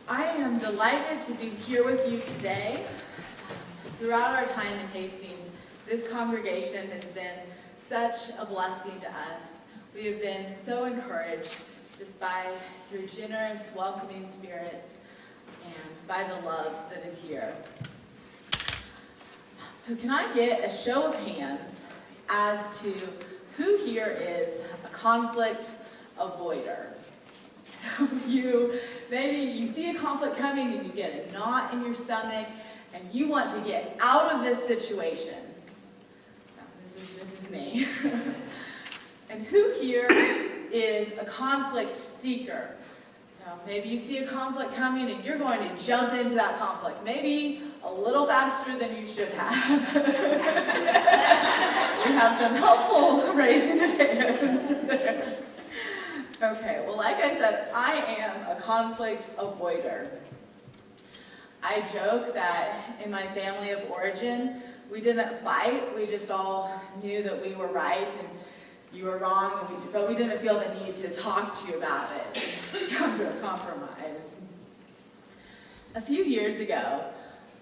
I am delighted to be here with you today. Throughout our time in Hastings, this congregation has been such a blessing to us. We have been so encouraged just by your generous, welcoming spirits and by the love that is here. So can I get a show of hands as to who here is a conflict avoider? Maybe you see a conflict coming and you get a knot in your stomach and you want to get out of this situation. This is me. And who here is a conflict seeker? Maybe you see a conflict coming and you're going to jump into that conflict, maybe a little faster than you should have. We have some helpful raising of hands there. Okay, well, like I said, I am a conflict avoider. I joke that in my family of origin, we didn't fight, we just all knew that we were right and you were wrong, but we didn't feel the need to talk to you about it and come to a compromise. A few years ago,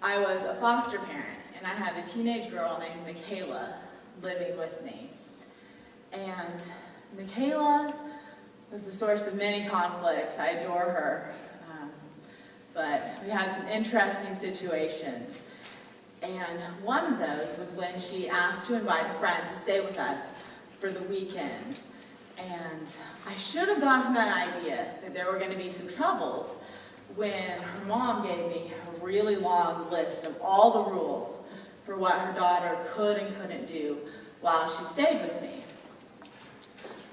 I was a foster parent, and I had a teenage girl named Michaela living with me. And Michaela was the source of many conflicts. I adore her, but we had some interesting situations. And one of those was when she asked to invite a friend to stay with us for the weekend. And I should have gotten an idea that there were going to be some troubles when her mom gave me a really long list of all the rules for what her daughter could and couldn't do while she stayed with me.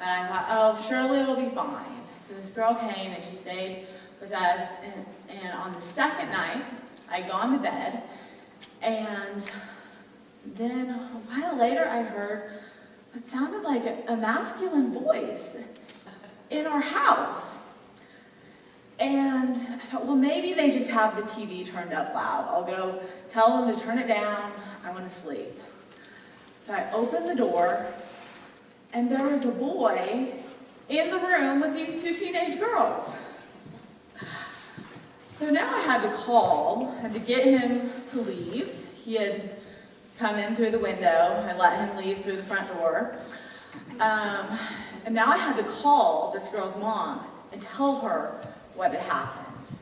And I thought, oh, surely it'll be fine. So this girl came and she stayed with us, and on the second night, I'd gone to bed, and then a while later I heard what sounded like a masculine voice in our house. And I thought, well, maybe they just have the TV turned up loud. I'll go tell them to turn it down. I want to sleep. So I opened the door, and there was a boy in the room with these two teenage girls. So now I had to get him to leave. He had come in through the window. I let him leave through the front door. And now I had to call this girl's mom and tell her what had happened.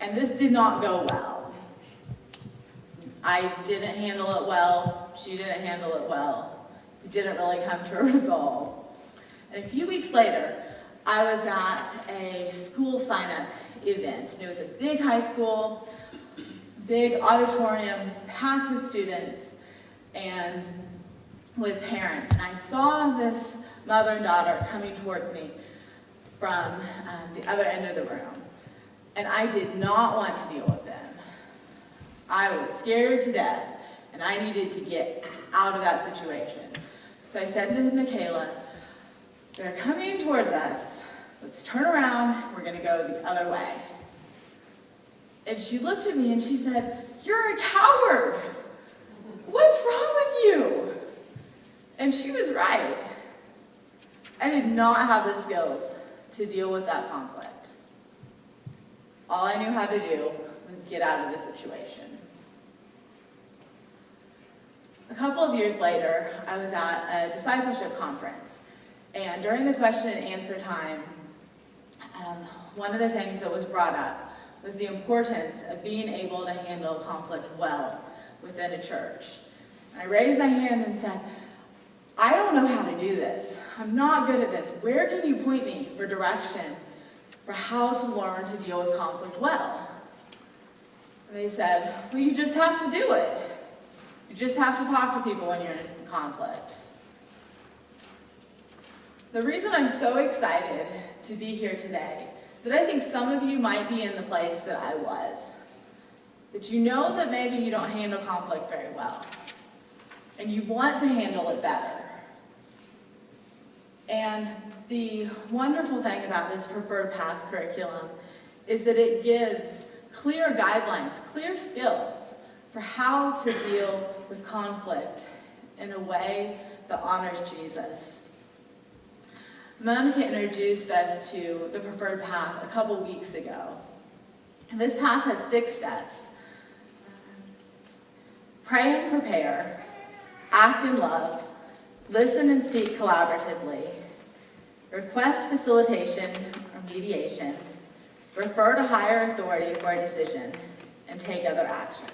And this did not go well. I didn't handle it well. She didn't handle it well. We didn't really come to a resolve. And a few weeks later, I was at a school sign-up event. And it was a big high school, big auditorium, packed with students and with parents. And I saw this mother and daughter coming towards me from the other end of the room. And I did not want to deal with them. I was scared to death, and I needed to get out of that situation. So I said to Michaela, they're coming towards us. Let's turn around. We're going to go the other way. And she looked at me and she said, "You're a coward. What's wrong with you?" And she was right. I did not have the skills to deal with that conflict. All I knew how to do was get out of the situation. A couple of years later, I was at a discipleship conference, and during the question and answer time, one of the things that was brought up was the importance of being able to handle conflict well within a church. And I raised my hand and said, I don't know how to do this. I'm not good at this. Where can you point me for direction for how to learn to deal with conflict well? And they said, well, you just have to do it. You just have to talk to people when you're in conflict. The reason I'm so excited to be here today is that I think some of you might be in the place that I was. That you know that maybe you don't handle conflict very well. And you want to handle it better. And the wonderful thing about this Preferred Path curriculum is that it gives clear guidelines, clear skills for how to deal with conflict in a way that honors Jesus. Monica introduced us to the Preferred Path a couple weeks ago. And this path has 6 steps. Pray and prepare, act in love, listen and speak collaboratively, request facilitation or mediation, refer to higher authority for a decision, and take other action.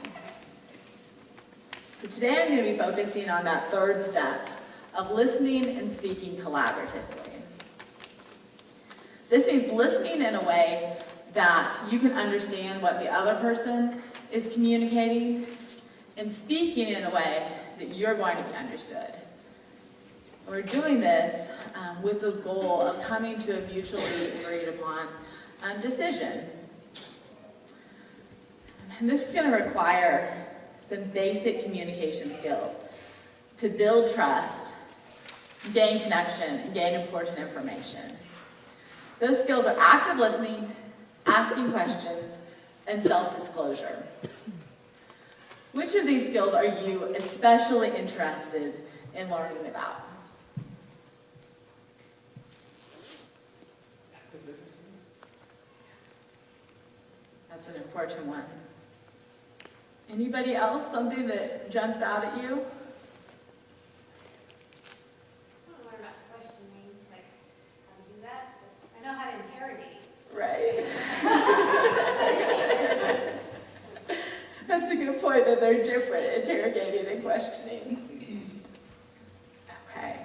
So today I'm going to be focusing on that 3rd step of listening and speaking collaboratively. This means listening in a way that you can understand what the other person is communicating, and speaking in a way that you're going to be understood. We're doing this with the goal of coming to a mutually agreed upon decision. And this is going to require some basic communication skills to build trust, gain connection, and gain important information. Those skills are active listening, asking questions, and self-disclosure. Which of these skills are you especially interested in learning about? That's an important one. Anybody else? Something that jumps out at you? I want to learn about questioning, like how to do that. I know how to interrogate. Right. That's a good point, that they're different, interrogating and questioning. Okay.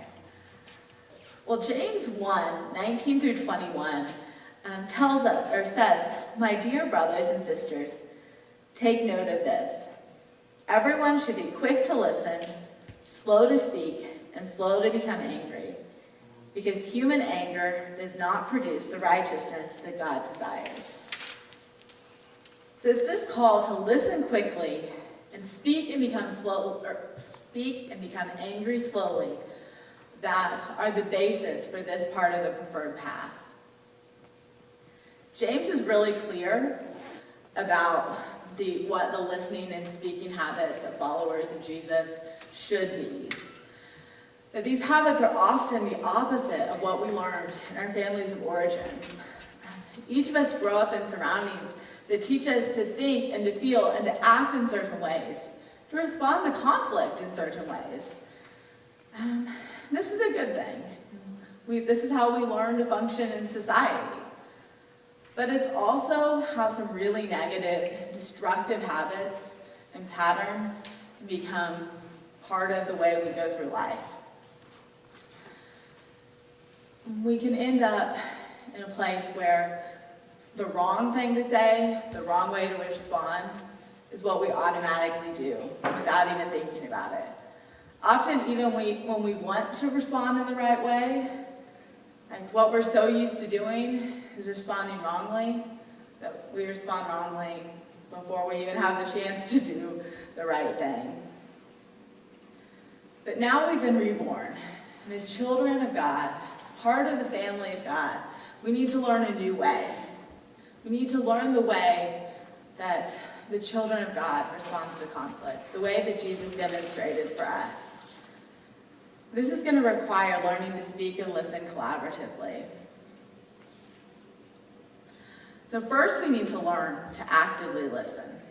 Well, James 1:19-21 tells us, or says, "My dear brothers and sisters, take note of this. Everyone should be quick to listen, slow to speak, and slow to become angry, because human anger does not produce the righteousness that God desires." So it's this call to listen quickly and speak and become angry slowly that are the basis for this part of the preferred path. James is really clear about what the listening and speaking habits of followers of Jesus should be. But these habits are often the opposite of what we learned in our families of origin. Each of us grow up in surroundings that teach us to think and to feel and to act in certain ways, to respond to conflict in certain ways. This is a good thing. This is how we learn to function in society. But it's also how some really negative, destructive habits and patterns become part of the way we go through life. We can end up in a place where the wrong thing to say, the wrong way to respond, is what we automatically do without even thinking about it. Often, even when we want to respond in the right way, and what we're so used to doing is responding wrongly, that we respond wrongly before we even have the chance to do the right thing. But now we've been reborn, and as children of God, as part of the family of God, we need to learn a new way. We need to learn the way that the children of God responds to conflict, the way that Jesus demonstrated for us. This is going to require learning to speak and listen collaboratively. So first, we need to learn to actively listen.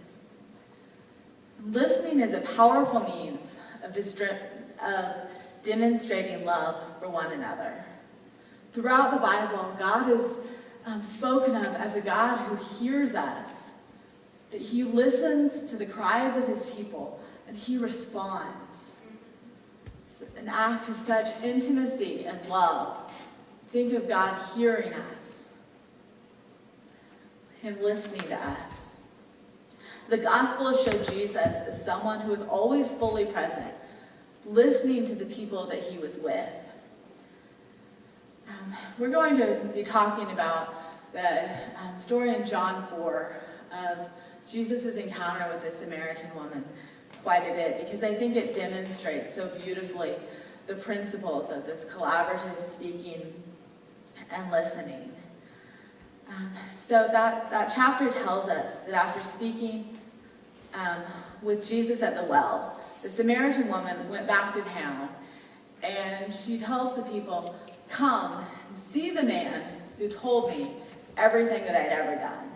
Listening is a powerful means of demonstrating love for one another. Throughout the Bible, God is spoken of as a God who hears us, that he listens to the cries of his people, and he responds. It's an act of such intimacy and love. Think of God hearing us, him listening to us. The Gospels show Jesus as someone who was always fully present, listening to the people that he was with. We're going to be talking about the story in John 4 of Jesus' encounter with the Samaritan woman quite a bit, because I think it demonstrates so beautifully the principles of this collaborative speaking and listening. So that chapter tells us that after speaking with Jesus at the well, the Samaritan woman went back to town, and she tells the people, "Come and see the man who told me everything that I'd ever done."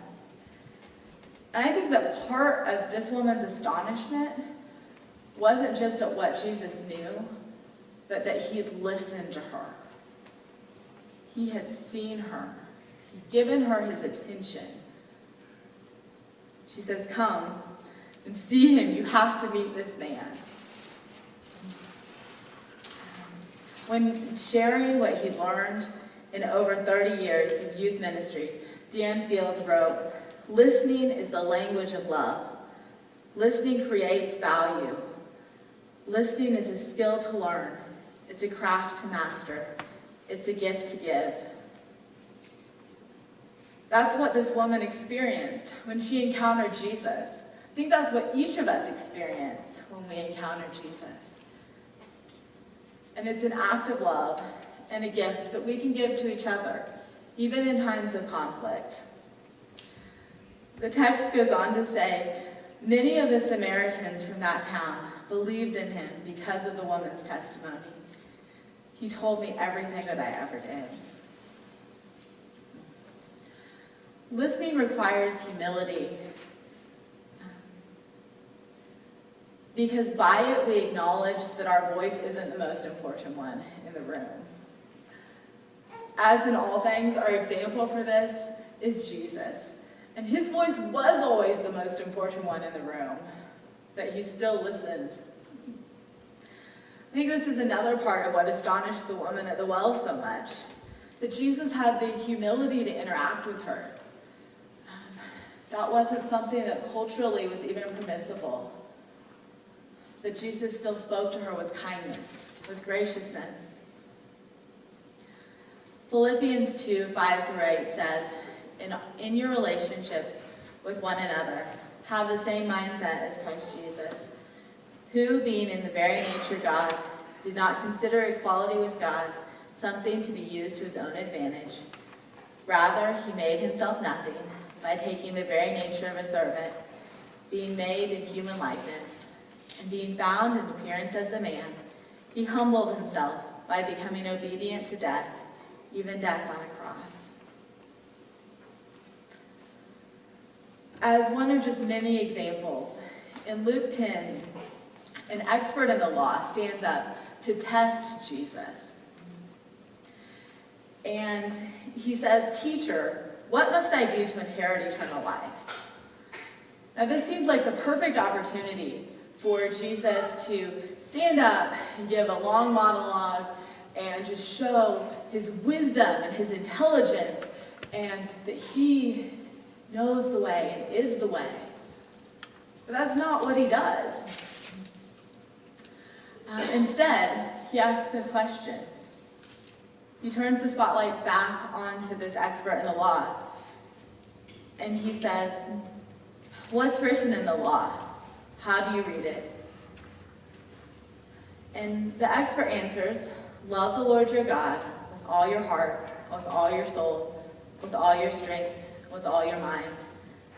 And I think that part of this woman's astonishment wasn't just at what Jesus knew, but that he had listened to her. He had seen her. He'd given her his attention. She says, "Come and see him. You have to meet this man." When sharing what he learned in over 30 years of youth ministry, Dan Fields wrote, "Listening is the language of love. Listening creates value. Listening is a skill to learn. It's a craft to master. It's a gift to give." That's what this woman experienced when she encountered Jesus. I think that's what each of us experience when we encounter Jesus. And it's an act of love and a gift that we can give to each other, even in times of conflict. The text goes on to say, many of the Samaritans from that town believed in him because of the woman's testimony. He told me everything that I ever did. Listening requires humility, because by it we acknowledge that our voice isn't the most important one in the room. As in all things, our example for this is Jesus. And his voice was always the most important one in the room, but he still listened. I think this is another part of what astonished the woman at the well so much, that Jesus had the humility to interact with her. That wasn't something that culturally was even permissible. That Jesus still spoke to her with kindness, with graciousness. Philippians 2:5-8 says, in your relationships with one another, have the same mindset as Christ Jesus, who, being in the very nature God, did not consider equality with God something to be used to his own advantage. Rather, he made himself nothing by taking the very nature of a servant, being made in human likeness, and being found in appearance as a man, he humbled himself by becoming obedient to death, even death on a cross. As one of just many examples, in Luke 10, an expert in the law stands up to test Jesus. And he says, "Teacher, what must I do to inherit eternal life?" Now this seems like the perfect opportunity for Jesus to stand up and give a long monologue and just show his wisdom and his intelligence and that he knows the way and is the way. But that's not what he does. Instead, he asks a question. He turns the spotlight back onto this expert in the law. And he says, "What's written in the law? How do you read it?" And the expert answers, "Love the Lord your God with all your heart, with all your soul, with all your strength, with all your mind,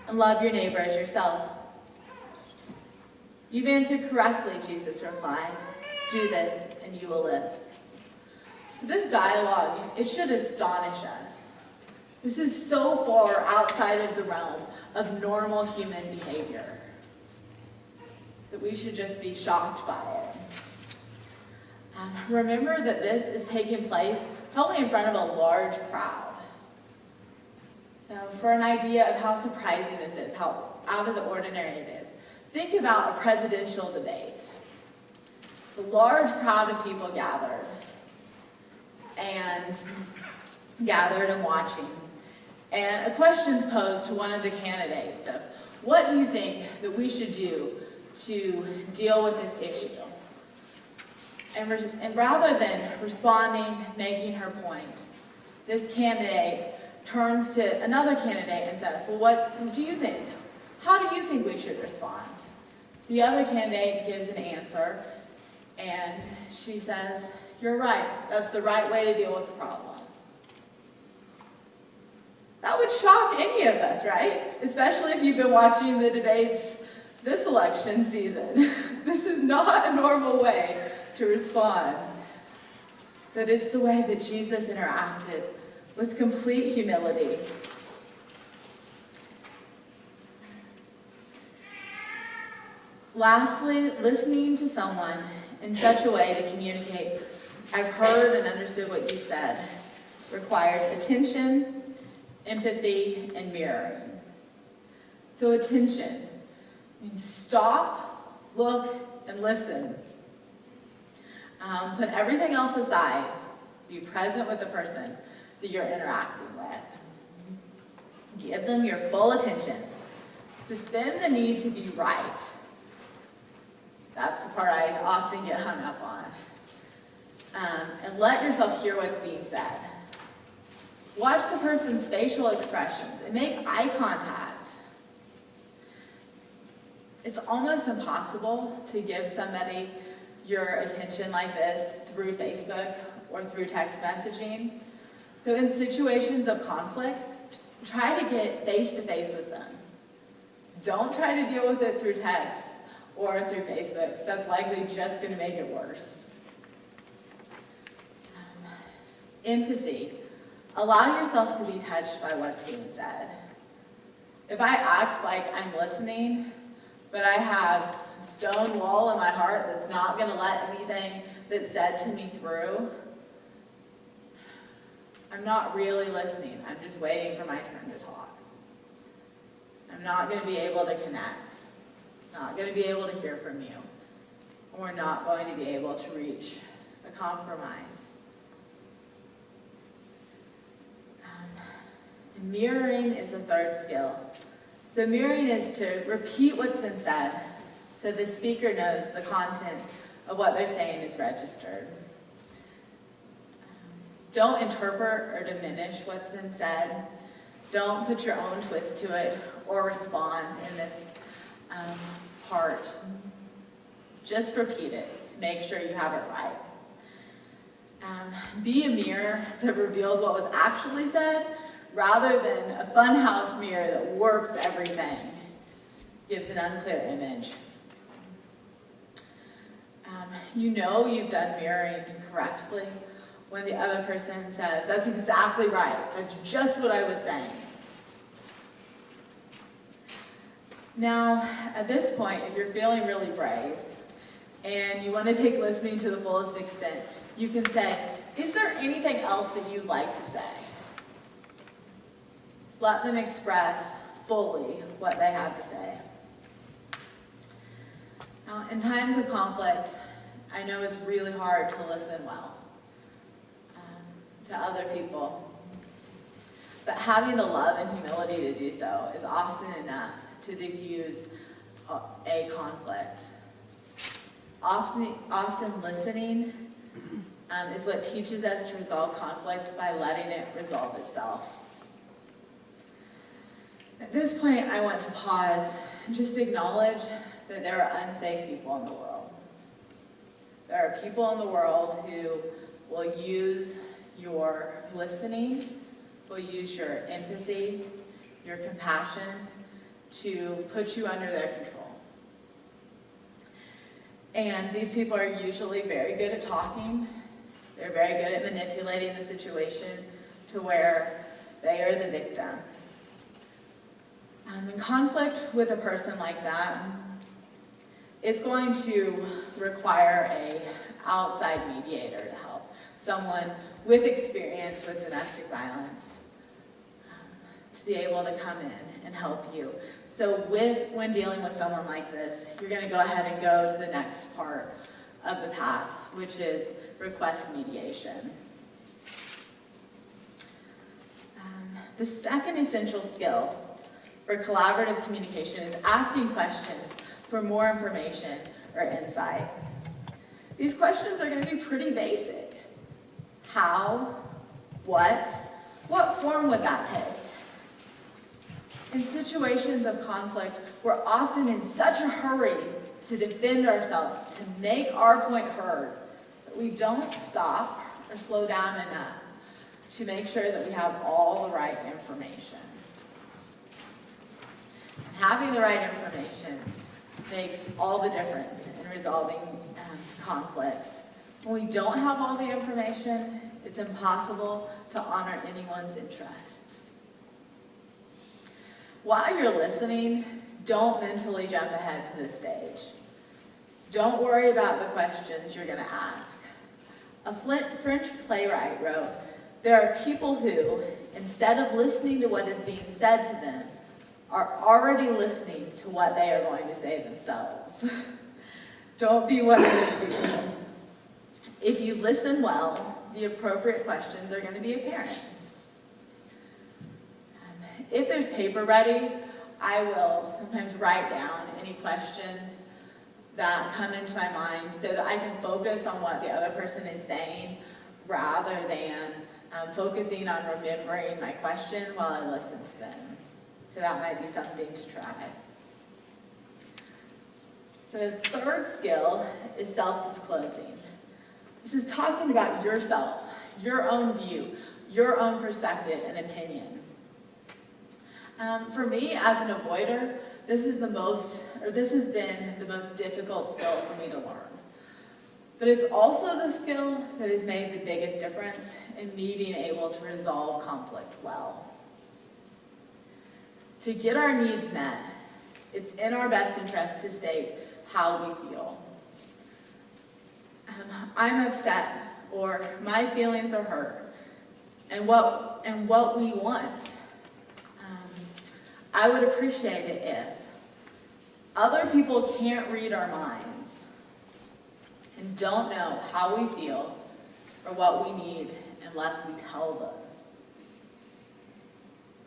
and love your neighbor as yourself." "You've answered correctly," Jesus replied. "Do this and you will live." So this dialogue, it should astonish us. This is so far outside of the realm of normal human behavior that we should just be shocked by it. Remember that this is taking place probably in front of a large crowd. So for an idea of how surprising this is, how out of the ordinary it is, think about a presidential debate. A large crowd of people gathered and watching. And a question's posed to one of the candidates of, what do you think that we should do to deal with this issue? And rather than responding, making her point, this candidate turns to another candidate and says, well, what do you think? How do you think we should respond? The other candidate gives an answer, and she says, you're right, that's the right way to deal with the problem. That would shock any of us, right? Especially if you've been watching the debates this election season. This is not a normal way to respond. But it's the way that Jesus interacted with complete humility. Lastly, listening to someone in such a way to communicate, "I've heard and understood what you said," requires attention, empathy, and mirroring. So attention means stop, look, and listen. Put everything else aside. Be present with the person that you're interacting with. Give them your full attention. Suspend the need to be right. That's the part I often get hung up on. And let yourself hear what's being said. Watch the person's facial expressions and make eye contact. It's almost impossible to give somebody your attention like this through Facebook or through text messaging. So in situations of conflict, try to get face-to-face with them. Don't try to deal with it through text or through Facebook, because that's likely just going to make it worse. Empathy. Allow yourself to be touched by what's being said. If I act like I'm listening, but I have a stone wall in my heart that's not going to let anything that's said to me through, I'm not really listening. I'm just waiting for my turn to talk. I'm not going to be able to connect. Not going to be able to hear from you. And we're not going to be able to reach a compromise. Mirroring is the third skill. So mirroring is to repeat what's been said so the speaker knows the content of what they're saying is registered. Don't interpret or diminish what's been said. Don't put your own twist to it or respond in this part. Just repeat it to make sure you have it right. Be a mirror that reveals what was actually said rather than a funhouse mirror that warps everything, gives an unclear image. You know you've done mirroring correctly when the other person says, "That's exactly right. That's just what I was saying." Now, at this point, if you're feeling really brave and you want to take listening to the fullest extent, you can say, "Is there anything else that you'd like to say?" Just let them express fully what they have to say. Now, in times of conflict, I know it's really hard to listen well to other people, but having the love and humility to do so is often enough to diffuse a conflict. Often listening is what teaches us to resolve conflict by letting it resolve itself. At this point, I want to pause and just acknowledge that there are unsafe people in the world. There are people in the world who will use your listening, will use your empathy, your compassion to put you under their control. And these people are usually very good at talking. They're very good at manipulating the situation to where they are the victim. In conflict with a person like that, it's going to require an outside mediator to help. Someone with experience with domestic violence to be able to come in and help you. So when dealing with someone like this, you're going to go ahead and go to the next part of the path, which is request mediation. The second essential skill for collaborative communication is asking questions for more information or insight. These questions are going to be pretty basic. How? What? What form would that take? In situations of conflict, we're often in such a hurry to defend ourselves, to make our point heard, that we don't stop or slow down enough to make sure that we have all the right information. And having the right information makes all the difference in resolving conflicts. When we don't have all the information, it's impossible to honor anyone's interests. While you're listening, don't mentally jump ahead to the stage. Don't worry about the questions you're going to ask. A French playwright wrote, "There are people who, instead of listening to what is being said to them, are already listening to what they are going to say themselves." Don't be one of those people. If you listen well, the appropriate questions are going to be apparent. If there's paper ready, I will sometimes write down any questions that come into my mind so that I can focus on what the other person is saying rather than focusing on remembering my question while I listen to them. So that might be something to try. So the third skill is self-disclosing. This is talking about yourself, your own view, your own perspective and opinion. For me, as an avoider, this has been the most difficult skill for me to learn. But it's also the skill that has made the biggest difference in me being able to resolve conflict well. To get our needs met, it's in our best interest to state how we feel. I'm upset, or my feelings are hurt, and what we want. I would appreciate it if other people can't read our minds and don't know how we feel or what we need unless we tell them.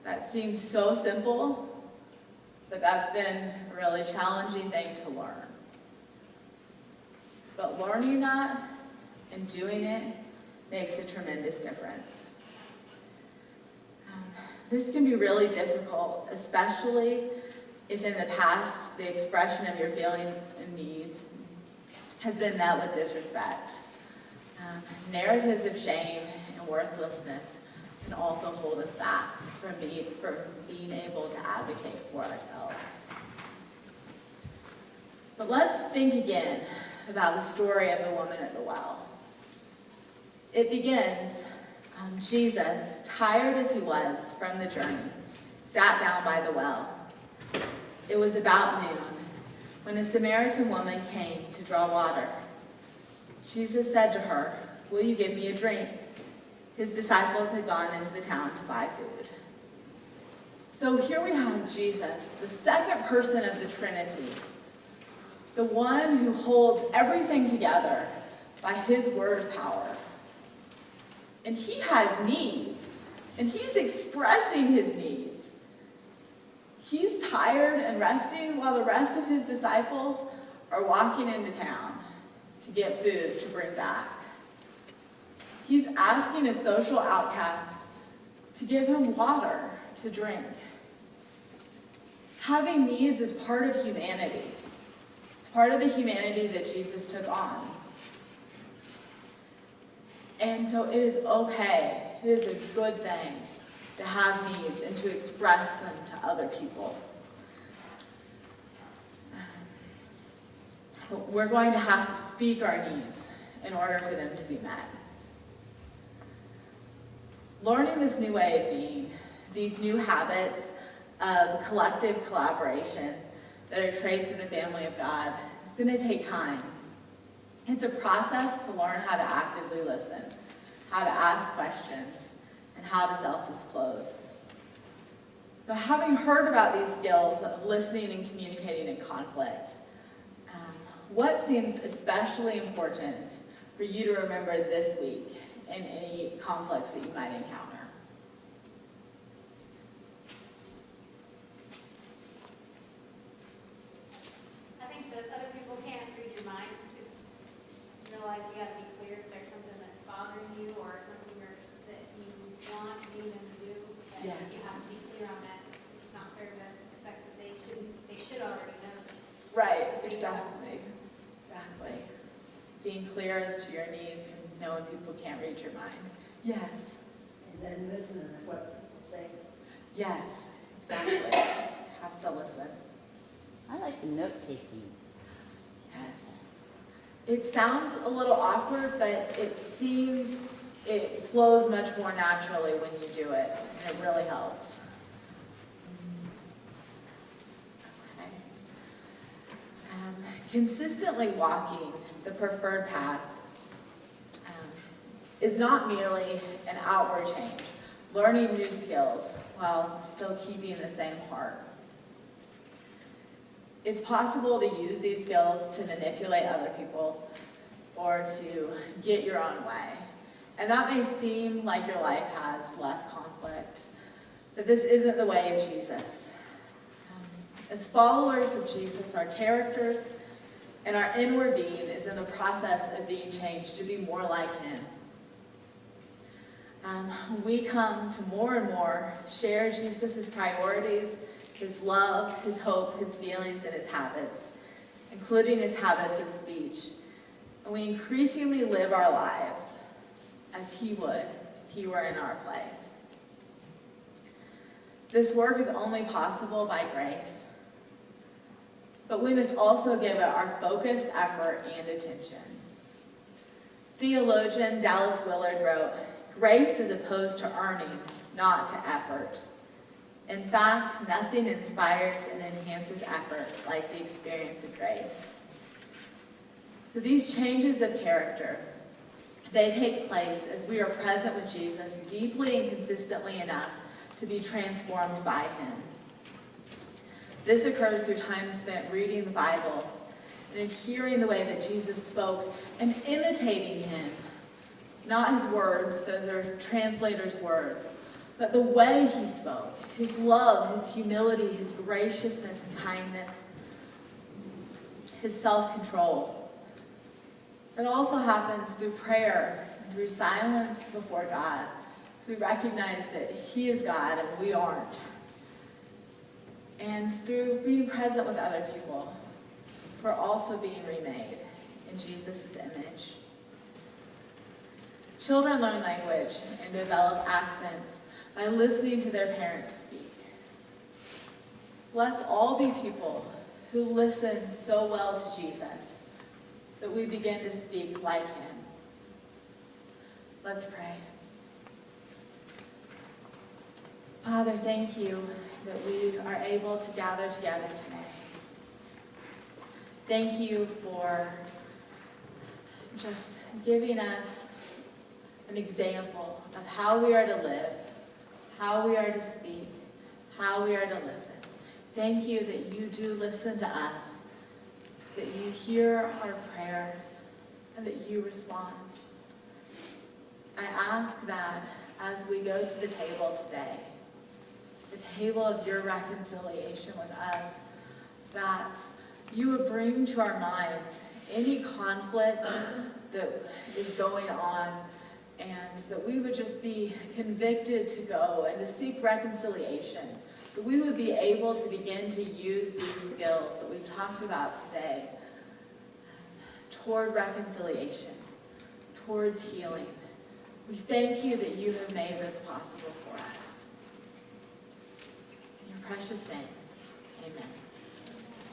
That seems so simple, but that's been a really challenging thing to learn. But learning that and doing it makes a tremendous difference. This can be really difficult, especially if in the past the expression of your feelings and needs has been met with disrespect. Narratives of shame and worthlessness can also hold us back from being able to advocate for ourselves. But let's think again about the story of the woman at the well. It begins, Jesus, tired as he was from the journey, sat down by the well. It was about noon when a Samaritan woman came to draw water. Jesus said to her, "Will you give me a drink?" His disciples had gone into the town to buy food. So here we have Jesus, the second person of the Trinity, the one who holds everything together by his word of power. And he has needs, and he's expressing his needs. He's tired and resting while the rest of his disciples are walking into town to get food to bring back. He's asking a social outcast to give him water to drink. Having needs is part of humanity. It's part of the humanity that Jesus took on. And so it is okay, it is a good thing to have needs and to express them to other people. We're going to have to speak our needs in order for them to be met. Learning this new way of being, these new habits of collective collaboration that are traits of the family of God, is going to take time. It's a process to learn how to actively listen, how to ask questions, and how to self-disclose. But having heard about these skills of listening and communicating in conflict, what seems especially important for you to remember this week in any conflicts that you might encounter? I think that other people can't read your mind. Realize you got to be clear if there's something that's bothering you or something that you want them to do. That Yes. You have to be clear on that. It's not fair to expect that they should already know. Right, exactly. Exactly. Being clear as to your needs and knowing people can't read your mind. Yes. And then listen to what people say. Yes, exactly. Have to listen. I like the note taking. Yes. It sounds a little awkward, but it flows much more naturally when you do it, and it really helps. Okay. Consistently walking the preferred path is not merely an outward change, learning new skills while still keeping the same heart. It's possible to use these skills to manipulate other people or to get your own way. And that may seem like your life has less conflict, but this isn't the way of Jesus. As followers of Jesus, our characters and our inward being is in the process of being changed to be more like him. We come to more and more share Jesus' priorities, his love, his hope, his feelings, and his habits, including his habits of speech. And we increasingly live our lives as he would if he were in our place. This work is only possible by grace, but we must also give it our focused effort and attention. Theologian Dallas Willard wrote, "Grace is opposed to earning, not to effort. In fact, nothing inspires and enhances effort like the experience of grace." So these changes of character, they take place as we are present with Jesus deeply and consistently enough to be transformed by him. This occurs through time spent reading the Bible and in hearing the way that Jesus spoke and imitating him. Not his words, those are translators' words, but the way he spoke, his love, his humility, his graciousness and kindness, his self-control. It also happens through prayer and through silence before God. So we recognize that he is God and we aren't. And through being present with other people, we're also being remade in Jesus' image. Children learn language and develop accents by listening to their parents speak. Let's all be people who listen so well to Jesus that we begin to speak like him. Let's pray. Father, thank you that we are able to gather together today. Thank you for just giving us an example of how we are to live, how we are to speak, how we are to listen. Thank you that you do listen to us, that you hear our prayers, and that you respond. I ask that as we go to the table today, the table of your reconciliation with us, that you would bring to our minds any conflict that is going on, and that we would just be convicted to go and to seek reconciliation, that we would be able to begin to use these skills that we've talked about today toward reconciliation, towards healing. We thank you that you have made this possible for us. In your precious name, amen.